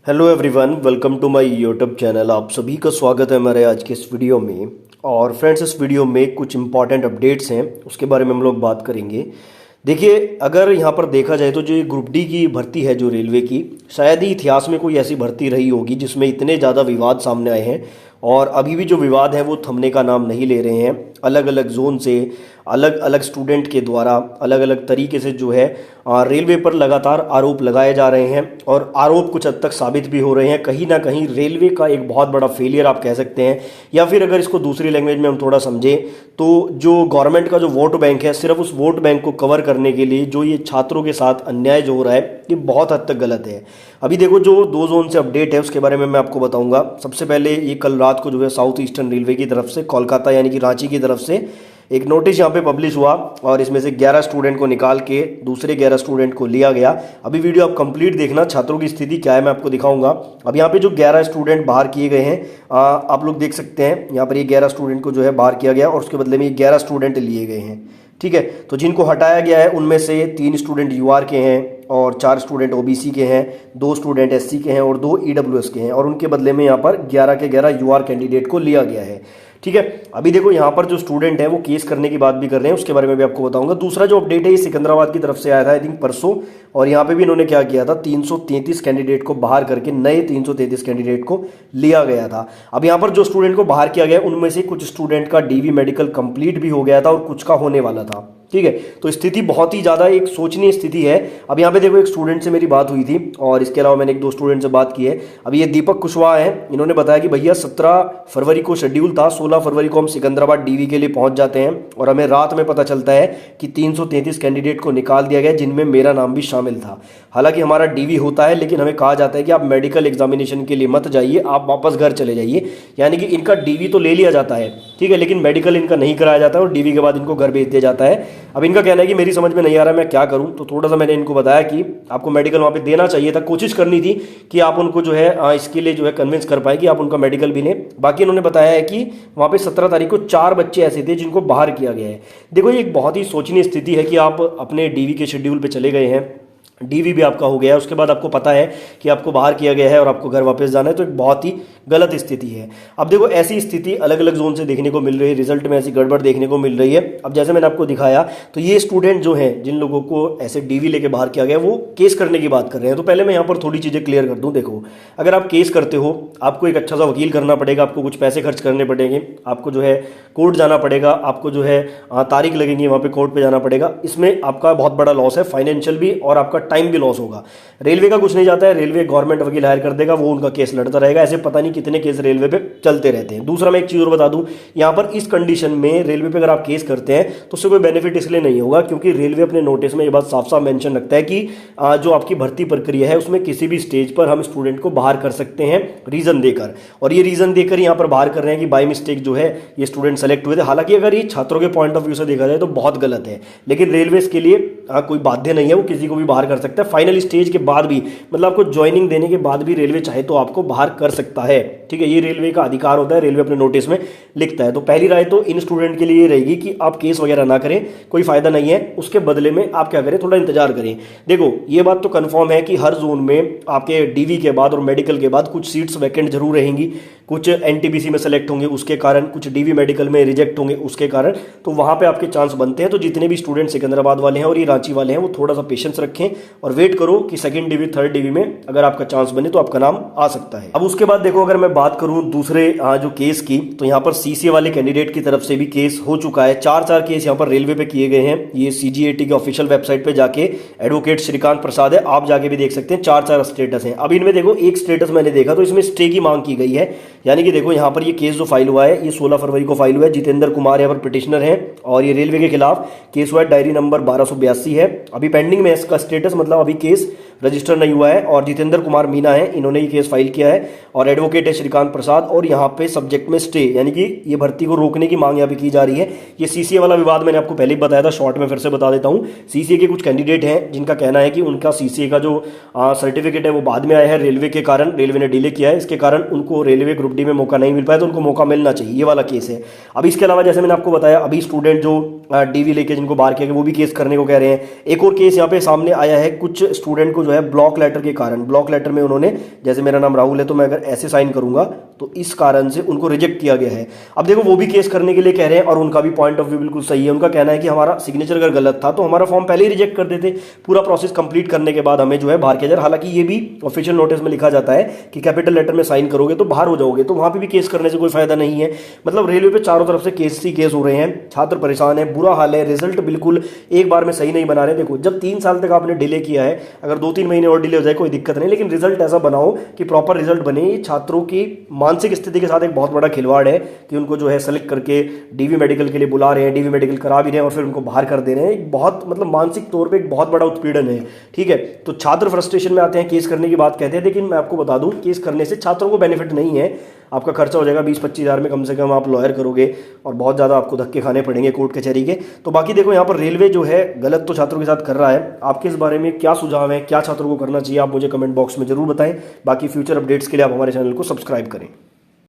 Hello everyone, welcome to my YouTube channel. आप सभी का स्वागत है हमारे आज के इस वीडियो में। और फ्रेंड्स, इस वीडियो में कुछ इंपॉर्टेंट अपडेट्स हैं, उसके बारे में हम लोग बात करेंगे। देखिए, अगर यहाँ पर देखा जाए तो जो ये ग्रुप डी की भर्ती है जो रेलवे की, शायद ही इतिहास में कोई ऐसी भर्ती रही होगी जिसमें इतने ज़्यादा विवाद सामने आए हैं। और अभी भी जो विवाद हैं वो थमने का नाम नहीं ले रहे हैं। अलग अलग जोन से अलग अलग स्टूडेंट के द्वारा अलग अलग तरीके से जो है रेलवे पर लगातार आरोप लगाए जा रहे हैं और आरोप कुछ हद तक साबित भी हो रहे हैं। कहीं ना कहीं रेलवे का एक बहुत बड़ा फेलियर आप कह सकते हैं, या फिर अगर इसको दूसरी लैंग्वेज में हम थोड़ा समझें तो जो गवर्नमेंट का जो वोट बैंक है, सिर्फ उस वोट बैंक को कवर करने के लिए जो ये छात्रों के साथ अन्याय जो हो रहा है, ये बहुत हद तक गलत है। अभी देखो, जो 2 जोन से अपडेट है उसके बारे में मैं आपको बताऊंगा। सबसे पहले ये कल रात को जो है साउथ ईस्टर्न रेलवे की तरफ से कोलकाता यानी कि रांची की तरफ से एक नोटिस यहाँ पे पब्लिश हुआ और इसमें से 11 स्टूडेंट को निकाल के दूसरे 11 स्टूडेंट को लिया गया। अभी वीडियो आप कंप्लीट देखना, छात्रों की स्थिति क्या है मैं आपको दिखाऊंगा। अब यहाँ पे जो 11 स्टूडेंट बाहर किए गए हैं, आप लोग देख सकते हैं यहाँ पर ये 11 स्टूडेंट को जो है बाहर किया गया और उसके बदले में ये 11 स्टूडेंट लिए गए हैं। ठीक है, तो जिनको हटाया गया है उनमें से 3 स्टूडेंट यूआर के हैं और 4 स्टूडेंट ओबीसी के हैं, 2 स्टूडेंट एससी के हैं और 2 ईडब्ल्यूएस के हैं, और उनके बदले में यहाँ पर 11 के 11 यूआर कैंडिडेट को लिया गया है। ठीक है, अभी देखो यहाँ पर जो स्टूडेंट है वो केस करने की बात भी कर रहे हैं, उसके बारे में भी आपको बताऊंगा। दूसरा जो अपडेट है ये सिकंदराबाद की तरफ से आया था आई थिंक परसों, और यहाँ पे भी इन्होंने क्या किया था, 333 कैंडिडेट को बाहर करके नए 333 कैंडिडेट को लिया गया था। अब यहाँ पर जो स्टूडेंट को बाहर किया गया उनमें से कुछ स्टूडेंट का डीवी मेडिकल कंप्लीट भी हो गया था और कुछ का होने वाला था। ठीक है, तो स्थिति बहुत ही ज़्यादा एक सोचनीय स्थिति है। अब यहाँ पे देखो, एक स्टूडेंट से मेरी बात हुई थी और इसके अलावा मैंने 1-2 स्टूडेंट से बात की है। अब ये दीपक कुशवाहा है, इन्होंने बताया कि भैया 17 फरवरी को शेड्यूल था, 16 फरवरी को हम सिकंदराबाद डीवी के लिए पहुंच जाते हैं और हमें रात में पता चलता है कि 333 कैंडिडेट को निकाल दिया गया जिनमें मेरा नाम भी शामिल था। हालांकि हमारा डीवी होता है, लेकिन हमें कहा जाता है कि आप मेडिकल एग्जामिनेशन के लिए मत जाइए, आप वापस घर चले जाइए। यानी कि इनका डीवी तो ले लिया जाता है, ठीक है, लेकिन मेडिकल इनका नहीं कराया जाता है और डीवी के बाद इनको घर भेज दिया जाता है। अब इनका कहना है कि मेरी समझ में नहीं आ रहा मैं क्या करूं, तो थोड़ा सा मैंने इनको बताया कि आपको मेडिकल वहां पे देना चाहिए था, कोशिश करनी थी कि आप उनको जो है इसके लिए जो है कन्विंस कर पाए कि आप उनका मेडिकल भी लें। बाकी इन्होंने बताया है कि वहां पे 17 तारीख को 4 बच्चे ऐसे थे जिनको बाहर किया गया है। देखो, ये एक बहुत ही सोचनीय स्थिति है कि आप अपने डीवी के शेड्यूल पे चले गए हैं, डीवी भी आपका हो गया है, उसके बाद आपको पता है कि आपको बाहर किया गया है और आपको घर वापस जाना है, तो एक बहुत ही गलत स्थिति है। अब देखो, ऐसी स्थिति अलग अलग जोन से देखने को मिल रही है, रिजल्ट में ऐसी गड़बड़ देखने को मिल रही है। अब जैसे मैंने आपको दिखाया, तो ये स्टूडेंट जो हैं जिन लोगों को ऐसे डीवी लेके बाहर किया गया वो केस करने की बात कर रहे हैं। तो पहले मैं यहाँ पर थोड़ी चीज़ें क्लियर कर दूँ। देखो, अगर आप केस करते हो, आपको एक अच्छा सा वकील करना पड़ेगा, आपको कुछ पैसे खर्च करने पड़ेंगे, आपको जो है कोर्ट जाना पड़ेगा, आपको जो है तारीख लगेंगी, वहाँ पर कोर्ट पर जाना पड़ेगा। इसमें आपका बहुत बड़ा लॉस है, फाइनेंशियल भी और आपका टाइम भी लॉस होगा। रेलवे का कुछ नहीं जाता है, रेलवे गवर्नमेंट वकील हायर कर देगा, वो उनका केस लड़ता रहेगा। ऐसे पता नहीं कितने केस रेलवे पे चलते रहते हैं। दूसरा, मैं एक चीज और बता दूं, यहां पर इस कंडीशन में रेलवे पे अगर आप केस करते हैं तो उससे कोई बेनिफिट इसलिए नहीं होगा क्योंकि रेलवे अपने नोटिस में ये बात साफ साफ मेंशन रखता है कि जो आपकी भर्ती प्रक्रिया है उसमें किसी भी स्टेज पर हम स्टूडेंट को बाहर कर सकते हैं रीजन देकर, और ये रीजन देकर यहां पर बाहर कर रहे हैं कि बाय मिस्टेक जो है ये स्टूडेंट सेलेक्ट हुए थे। हालांकि अगर ये छात्रों के पॉइंट ऑफ व्यू से देखा जाए तो बहुत गलत है, लेकिन रेलवे इसके लिए कोई बाध्य नहीं है, वो किसी को भी बाहर कर सकता है। फाइनल स्टेज के बाद भी, मतलब आपको ज्वाइनिंग देने के बाद भी रेलवे चाहे तो आपको बाहर कर सकता है। ठीक है, ये रेलवे का अधिकार होता है, रेलवे अपने नोटिस में लिखता है। तो पहली राय तो इन स्टूडेंट के लिए ये रहेगी कि आप केस वगैरह ना करें, कोई फायदा नहीं है, उसके बदले में आप क्या करें, थोड़ा इंतजार करें। देखो, ये बात तो कंफर्म है कि हर जोन में आपके डीवी के बाद और मेडिकल के बाद कुछ सीट्स वैकेंट जरूर रहेंगी, कुछ एनटीपीसी में सेलेक्ट होंगे उसके कारण, कुछ डीवी मेडिकल में रिजेक्ट होंगे उसके कारण, तो वहां पे आपके चांस बनते हैं। तो जितने भी स्टूडेंट सिकंदराबाद वाले हैं और ये रांची वाले हैं वो थोड़ा सा पेशेंस रखें और वेट करो कि सेकंड डीवी थर्ड डीवी में अगर आपका चांस बने तो आपका नाम आ सकता है। अब उसके बाद देखो, अगर मैं बात करूं दूसरे जो केस की, तो यहाँ पर सीसीए वाले कैंडिडेट की तरफ से भी केस हो चुका है। 4 केस यहाँ पर रेलवे पे किए गए हैं। ये सीजीएटी के ऑफिशियल वेबसाइट पे जाके एडवोकेट श्रीकांत प्रसाद है, आप जाके भी देख सकते हैं। 4 स्टेटस हैं। अब इनमें देखो, एक स्टेटस मैंने देखा तो इसमें स्टे की मांग की गई है, यानी कि देखो यहाँ पर ये केस जो फाइल हुआ है ये 16 फरवरी को फाइल हुआ है। जितेंद्र कुमार यहाँ पर पिटिशनर है और ये रेलवे के खिलाफ केस हुआ है, डायरी नंबर 1282 है। अभी पेंडिंग में इसका स्टेटस, मतलब अभी केस रजिस्टर नहीं हुआ है। और जितेंद्र कुमार मीना है, इन्होंने ये केस फाइल किया है और एडवोकेट है श्रीकांत प्रसाद, और यहाँ पे सब्जेक्ट में स्टे, यानी कि ये भर्ती को रोकने की मांग यहाँ पे की जा रही है। ये सीसीए वाला विवाद मैंने आपको पहले ही बताया था, शॉर्ट में फिर से बता देता हूँ। सीसीए के कुछ कैंडिडेट हैं जिनका कहना है कि उनका सीसीए का जो सर्टिफिकेट है वो बाद में आया है, रेलवे के कारण, रेलवे ने डिले किया है, इसके कारण उनको रेलवे ग्रुप डी में मौका नहीं मिल पाया, तो उनको मौका मिलना चाहिए, ये वाला केस है। अब इसके अलावा जैसे मैंने आपको बताया, अभी स्टूडेंट जो डीवी लेके जिनको बाहर किया गया वो भी केस करने को कह रहे हैं। एक और केस यहाँ पे सामने आया है, कुछ स्टूडेंट को जो जो है ब्लॉक लेटर के कारण, ब्लॉक लेटर में उन्होंने, जैसे मेरा नाम राहुल है तो मैं अगर ऐसे साइन करूंगा तो इस कारण से उनको रिजेक्ट किया गया है। अब देखो वो भी केस करने के लिए कह रहे हैं और उनका भी पॉइंट ऑफ व्यू बिल्कुल सही है। उनका कहना है कि हमारा सिग्नेचर अगर गलत था तो हमारा फॉर्म पहले ही रिजेक्ट कर देते, पूरा प्रोसेस कंप्लीट करने के बाद हमें जो है बाहर किया जाए। हालांकि ये भी ऑफिशियल नोटिस में लिखा जाता है कि कैपिटल लेटर में साइन करोगे तो बाहर हो जाओगे, तो वहां पे भी केस करने से कोई फायदा नहीं है। मतलब रेलवे पे चारों तरफ से केस ही केस हो रहे हैं, छात्र परेशान है, बुरा हाल है, रिजल्ट बिल्कुल एक बार में सही नहीं बना रहे। देखो जब 3 साल तक आपने डिले किया है, अगर 2-3 महीने और डिले हो जाए कोई दिक्कत नहीं, लेकिन रिजल्ट ऐसा बनाओ कि प्रॉपर रिजल्ट बने। ये छात्रों की मानसिक स्थिति के साथ एक बहुत बड़ा खिलवाड़ है कि उनको जो है सेलेक्ट करके डीवी मेडिकल के लिए बुला रहे हैं, डीवी मेडिकल करा भी रहे हैं और फिर उनको बाहर कर दे रहे हैं। बहुत मतलब मानसिक तौर पे एक बहुत बड़ा उत्पीड़न है, ठीक है। तो छात्र फ्रस्ट्रेशन में आते हैं, केस करने की बात कहते हैं, लेकिन मैं आपको बता दूं केस करने से छात्रों को बेनिफिट नहीं है। आपका खर्चा हो जाएगा 20-25 हज़ार में, कम से कम आप लॉयर करोगे और बहुत ज़्यादा आपको धक्के खाने पड़ेंगे कोर्ट कचहरी के। तो बाकी देखो यहाँ पर रेलवे जो है गलत तो छात्रों के साथ कर रहा है। आपके इस बारे में क्या सुझाव है, क्या छात्रों को करना चाहिए, आप मुझे कमेंट बॉक्स में जरूर बताएं। बाकी फ्यूचर अपडेट्स के लिए आप हमारे चैनल को सब्सक्राइब करें।